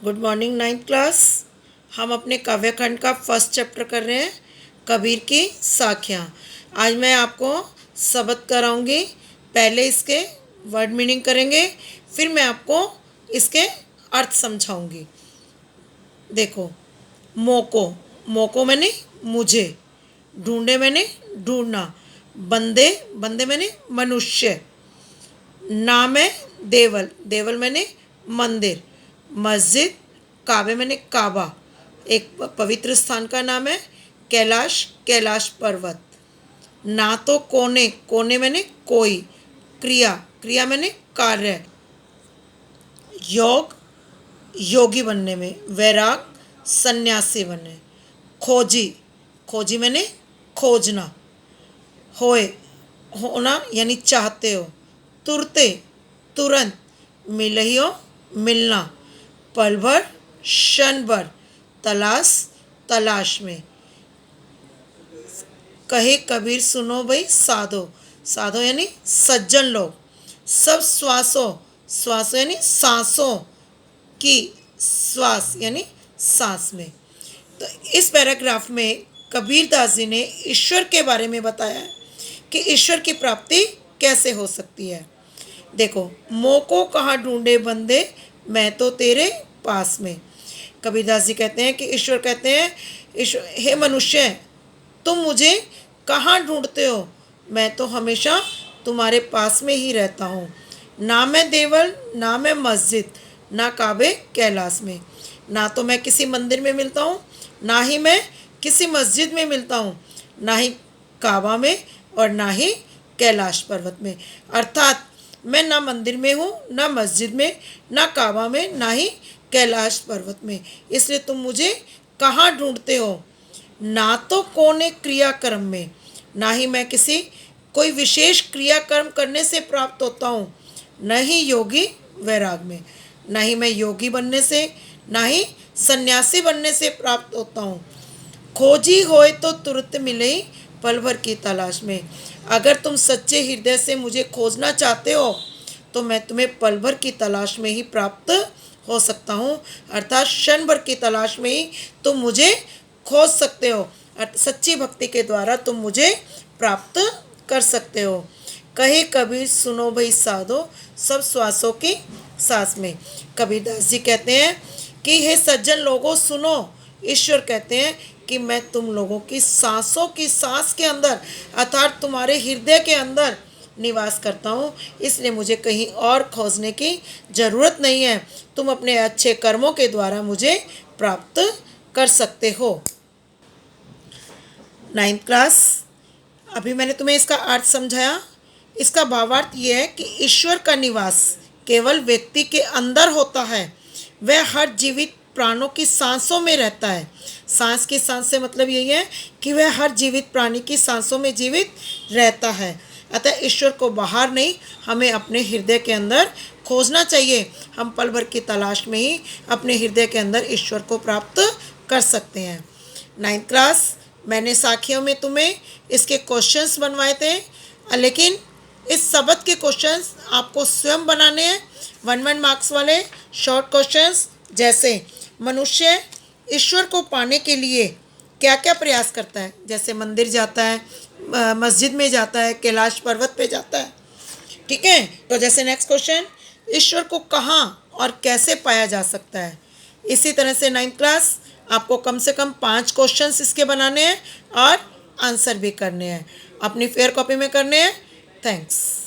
Good morning ninth class. हम अपने काव्य खंड का फर्स्ट चैप्टर कर रहे हैं, कबीर की साखियाँ। आज मैं आपको शब्द कराऊंगी। पहले इसके वर्ड मीनिंग करेंगे, फिर मैं आपको इसके अर्थ समझाऊंगी। देखो, मोको, मोको मैंने मुझे, ढूंढे मैंने ढूंढना, बंदे, बंदे मैंने मनुष्य, नाम है देवल, देवल मैंने मंदिर, मस्जिद, काबे मैंने काबा, एक पवित्र स्थान का नाम है, कैलाश, कैलाश पर्वत, ना तो कोने, कोने मैंने कोई, क्रिया, क्रिया मैंने कार्य, योग, योगी बनने में, वैराग, सन्यासी बनने, खोजी, खोजी मैंने खोजना, होए, होना यानी चाहते हो, तुरते, तुरंत, मिलहियो, मिलना, पल भर, क्षण भर, तलाश, तलाश में, कहे कबीर सुनो भाई साधो, साधो यानी सज्जन लोग, सब श्वासों, श्वासों यानी सांसों की, श्वास यानी सांस में। तो इस पैराग्राफ में कबीरदास जी ने ईश्वर के बारे में बताया है कि ईश्वर की प्राप्ति कैसे हो सकती है। देखो, मोह को कहाँ ढूंढे बंदे, मैं तो तेरे पास में। कबीरदास जी कहते हैं कि ईश्वर कहते हैं, ईश्वर हे मनुष्य, तुम मुझे कहाँ ढूंढते हो, मैं तो हमेशा तुम्हारे पास में ही रहता हूँ। ना मैं देवल, ना मैं मस्जिद, ना काबे कैलाश में। ना तो मैं किसी मंदिर में मिलता हूँ, ना ही मैं किसी मस्जिद में मिलता हूँ, ना ही काबा में और ना ही कैलाश पर्वत में। अर्थात मैं ना मंदिर में हूँ, ना मस्जिद में, ना काबा में, ना ही कैलाश पर्वत में। इसलिए तुम मुझे कहाँ ढूंढते हो। ना तो कोने क्रियाक्रम में, ना ही मैं किसी कोई विशेष क्रियाक्रम करने से प्राप्त होता हूँ, न ही योगी वैराग में, ना ही मैं योगी बनने से, ना ही सन्यासी बनने से प्राप्त होता हूँ। खोजी होए तो तुरंत मिले पल भर की तलाश में। अगर तुम सच्चे हृदय से मुझे खोजना चाहते हो तो मैं तुम्हें पल भर की तलाश में ही प्राप्त हो सकता हूँ, अर्थात क्षण भर की तलाश में ही तुम मुझे खोज सकते हो। सच्ची भक्ति के द्वारा तुम मुझे प्राप्त कर सकते हो। कहे कबीर सुनो भाई साधो, सब श्वासों की सांस में। कबीरदास जी कहते हैं कि हे सज्जन लोगों सुनो, ईश्वर कहते हैं कि मैं तुम लोगों की सांसों की सांस के अंदर, अर्थात तुम्हारे हृदय के अंदर निवास करता हूँ। इसलिए मुझे कहीं और खोजने की ज़रूरत नहीं है। तुम अपने अच्छे कर्मों के द्वारा मुझे प्राप्त कर सकते हो। नाइन्थ क्लास, अभी मैंने तुम्हें इसका अर्थ समझाया। इसका भावार्थ ये है कि ईश्वर का निवास केवल व्यक्ति के अंदर होता है। वह हर जीवित प्राणों की सांसों में रहता है। सांस की सांस से मतलब यही है कि वह हर जीवित प्राणी की सांसों में जीवित रहता है। अतः ईश्वर को बाहर नहीं, हमें अपने हृदय के अंदर खोजना चाहिए। हम पल भर की तलाश में ही अपने हृदय के अंदर ईश्वर को प्राप्त कर सकते हैं। नाइन्थ क्लास, मैंने साखियों में तुम्हें इसके क्वेश्चंस बनवाए थे, लेकिन इस शब्द के क्वेश्चंस आपको स्वयं बनाने हैं। 1-1 मार्क्स वाले शॉर्ट क्वेश्चंस, जैसे मनुष्य ईश्वर को पाने के लिए क्या क्या प्रयास करता है। जैसे मंदिर जाता है, मस्जिद में जाता है, कैलाश पर्वत पे जाता है। ठीक है, तो जैसे नेक्स्ट क्वेश्चन, ईश्वर को कहाँ और कैसे पाया जा सकता है। इसी तरह से 9th क्लास, आपको कम से कम 5 क्वेश्चंस इसके बनाने हैं और आंसर भी करने हैं, अपनी फेयर कॉपी में करने हैं। थैंक्स।